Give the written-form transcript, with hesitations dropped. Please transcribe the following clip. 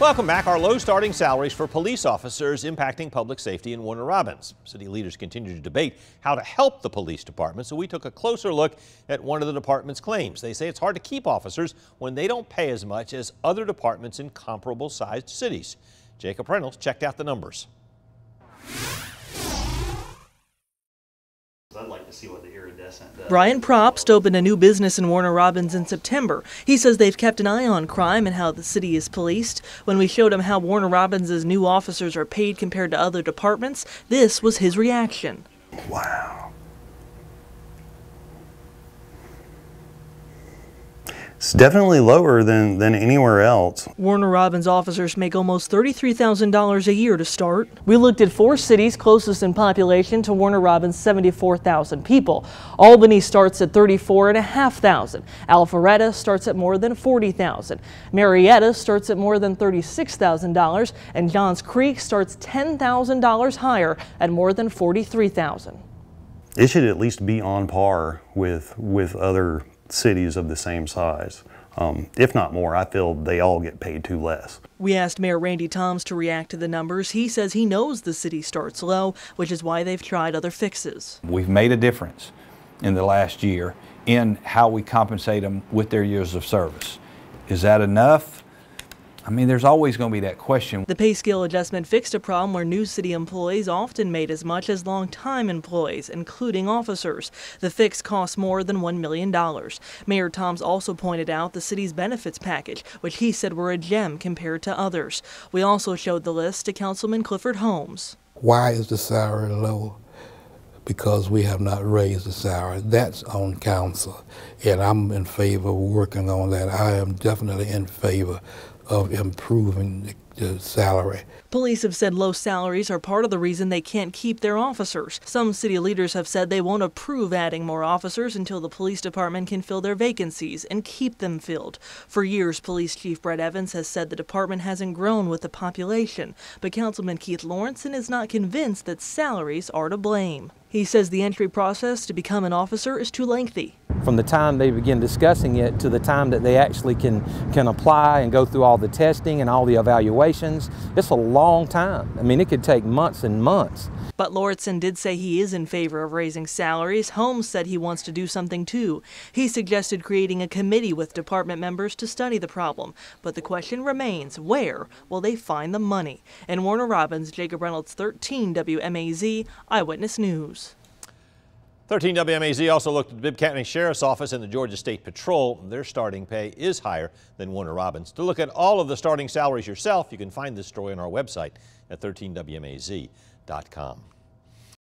Welcome back. Our low starting salaries for police officers impacting public safety in Warner Robins. City leaders continue to debate how to help the police department, so we took a closer look at one of the department's claims. They say it's hard to keep officers when they don't pay as much as other departments in comparable sized cities. Jacob Reynolds checked out the numbers. I'd like to see what the iridescent does. Brian Probst opened a new business in Warner Robins in September. He says they've kept an eye on crime and how the city is policed. When we showed him how Warner Robins' new officers are paid compared to other departments, this was his reaction. Wow. It's definitely lower than anywhere else. Warner Robins officers make almost $33,000 a year to start. We looked at 4 cities closest in population to Warner Robins' 74,000 people. Albany starts at $34,500. Alpharetta starts at more than $40,000. Marietta starts at more than $36,000. And Johns Creek starts $10,000 higher at more than $43,000. It should at least be on par with other cities of the same size. If not more, I feel they all get paid too less. We asked Mayor Randy Toms to react to the numbers. He says he knows the city starts low, which is why they've tried other fixes. We've made a difference in the last year in how we compensate them with their years of service. Is that enough? I mean, there's always going to be that question. The pay scale adjustment fixed a problem where new city employees often made as much as long-time employees, including officers. The fix costs more than $1 million. Mayor Toms also pointed out the city's benefits package, which he said were a gem compared to others. We also showed the list to Councilman Clifford Holmes. Why is the salary low? Because we have not raised the salary. That's on council, and I'm in favor of working on that. I am definitely in favor of improving the salary. Police have said low salaries are part of the reason they can't keep their officers. Some city leaders have said they won't approve adding more officers until the police department can fill their vacancies and keep them filled. For years, Police Chief Brett Evans has said the department hasn't grown with the population, but Councilman Keith Lawrenson is not convinced that salaries are to blame. He says the entry process to become an officer is too lengthy. From the time they begin discussing it to the time that they actually can apply and go through all the testing and all the evaluations, it's a long time. I mean, it could take months and months. But Lawrenson did say he is in favor of raising salaries. Holmes said he wants to do something too. He suggested creating a committee with department members to study the problem. But the question remains, where will they find the money? In Warner Robins, Jacob Reynolds, 13 WMAZ Eyewitness News. 13 WMAZ also looked at the Bibb County Sheriff's Office and the Georgia State Patrol. Their starting pay is higher than Warner Robins. To look at all of the starting salaries yourself, you can find this story on our website at 13WMAZ.com.